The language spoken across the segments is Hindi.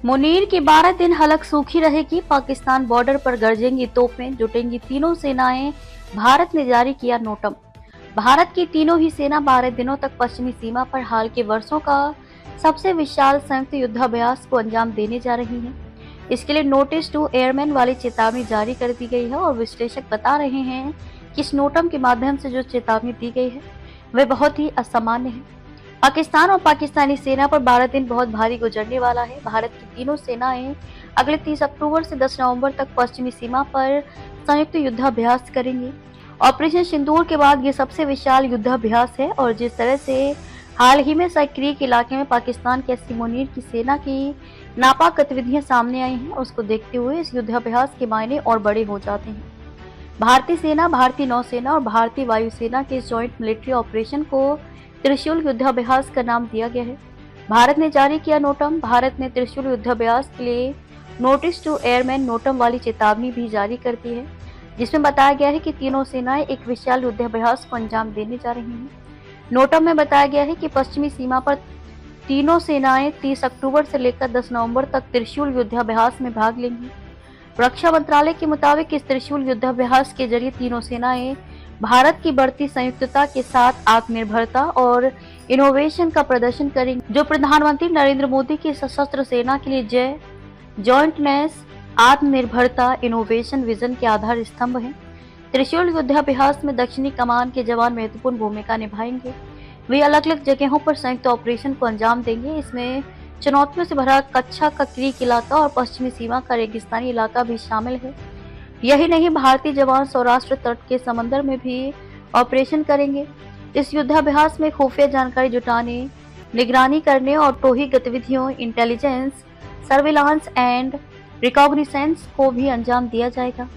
मुनीर की 12 दिन हलक सूखी रहेगी। पाकिस्तान बॉर्डर पर गरजेंगी तोपें, जुटेंगी तीनों सेनाएं। भारत ने जारी किया नोटम। भारत की तीनों ही सेना 12 दिनों तक पश्चिमी सीमा पर हाल के वर्षों का सबसे विशाल संयुक्त युद्धाभ्यास को अंजाम देने जा रही है। इसके लिए नोटिस टू एयरमैन वाली चेतावनी जारी कर दी गई है और विश्लेषक बता रहे हैं कि इस नोटम के माध्यम से जो चेतावनी दी गई है वह बहुत ही असामान्य है। पाकिस्तान और पाकिस्तानी सेना पर 12 दिन बहुत भारी गुजरने वाला है। भारत की तीनों सेनाएं अगले 30 अक्टूबर से 10 नवंबर तक पश्चिमी सीमा पर संयुक्त युद्धाभ्यास करेंगी। ऑपरेशन सिंदूर के बाद ये सबसे विशाल युद्धाभ्यास है और जिस तरह से हाल ही में सक्रिय इलाके में पाकिस्तान के 80 मुनीर की सेना की नापाक गतिविधियां सामने आई हैं, उसको देखते हुए इस युद्धाभ्यास के मायने और बड़े हो जाते हैं। भारतीय सेना, भारतीय नौसेना और भारतीय वायुसेना के जॉइंट मिलिट्री ऑपरेशन को त्रिशूल युद्धाभ्यास का नाम दिया गया है। भारत ने जारी किया नोटम। भारत ने त्रिशूल युद्धाभ्यास के लिए नोटिस टू एयरमैन नोटम वाली चेतावनी भी जारी कर दी है, जिसमें बताया गया है कि तीनों सेनाएं एक विशाल युद्धाभ्यास को अंजाम देने जा रही हैं। नोटम में बताया गया है कि पश्चिमी सीमा पर तीनों सेनाएं 30 अक्टूबर से लेकर 10 नवंबर तक त्रिशूल युद्धाभ्यास में भाग लेंगी। रक्षा मंत्रालय के मुताबिक इस त्रिशूल युद्धाभ्यास के जरिए तीनों सेनाएं भारत की बढ़ती संयुक्तता के साथ आत्मनिर्भरता और इनोवेशन का प्रदर्शन करेंगे, जो प्रधानमंत्री नरेंद्र मोदी की सशस्त्र सेना के लिए जय, जॉइंटनेस, आत्मनिर्भरता, इनोवेशन विजन के आधार स्तंभ हैं। त्रिशूल युद्धाभ्यास में दक्षिणी कमान के जवान महत्वपूर्ण भूमिका निभाएंगे। वे अलग अलग जगहों पर संयुक्त ऑपरेशन को अंजाम देंगे। इसमें चुनौतियों से भरा कच्छा का क्रीक इलाका और पश्चिमी सीमा का रेगिस्तानी इलाका भी शामिल है। यही नहीं, भारतीय जवान सौराष्ट्र तट के समंदर में भी ऑपरेशन करेंगे। इस युद्धाभ्यास में खुफिया जानकारी जुटाने, निगरानी करने और टोही गतिविधियों, इंटेलिजेंस, सर्विलांस एंड रिकॉग्निसेंस को भी अंजाम दिया जाएगा।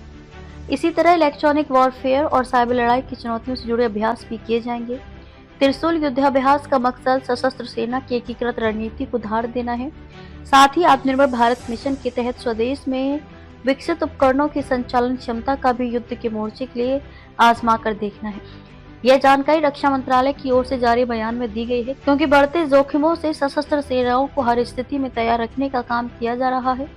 इसी तरह इलेक्ट्रॉनिक वॉरफेयर और साइबर लड़ाई की चुनौतियों से जुड़े अभ्यास भी किए जाएंगे। त्रिशूल युद्धाभ्यास का मकसद सशस्त्र सेना की एकीकृत रणनीति को धार देना है। साथ ही आत्मनिर्भर भारत मिशन के तहत स्वदेश में विकसित उपकरणों की संचालन क्षमता का भी युद्ध के मोर्चे के लिए आजमा कर देखना है। यह जानकारी रक्षा मंत्रालय की ओर से जारी बयान में दी गई है, क्योंकि बढ़ते जोखिमों से सशस्त्र सेनाओं को हर स्थिति में तैयार रखने का काम किया जा रहा है।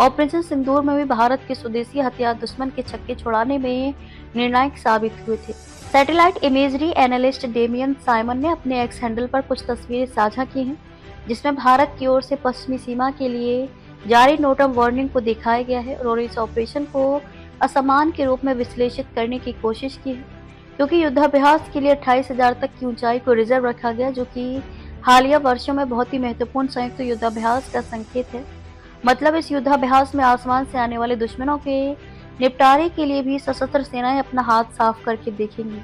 ऑपरेशन सिंदूर में भी भारत के स्वदेशी हथियार दुश्मन के छक्के छुड़ाने में निर्णायक साबित हुए थे। Satellite imagery analyst Damien Simon ने अपने एक्स हैंडल पर कुछ तस्वीरें साझा की हैं, जिसमें भारत की ओर से पश्चिमी सीमा के लिए जारी नोटम वार्निंग को दिखाया गया है और इस ऑपरेशन को असमान के रूप में विश्लेषित करने की कोशिश की है, क्योंकि युद्धाभ्यास के लिए 28,000 तक की ऊंचाई को रिजर्व रखा गया, जो कि हालिया वर्षों में बहुत ही महत्वपूर्ण संयुक्त युद्धाभ्यास का संकेत है। मतलब इस युद्धाभ्यास में आसमान से आने वाले दुश्मनों के निपटारे के लिए भी सशस्त्र सेनाएं अपना हाथ साफ करके देखेंगी।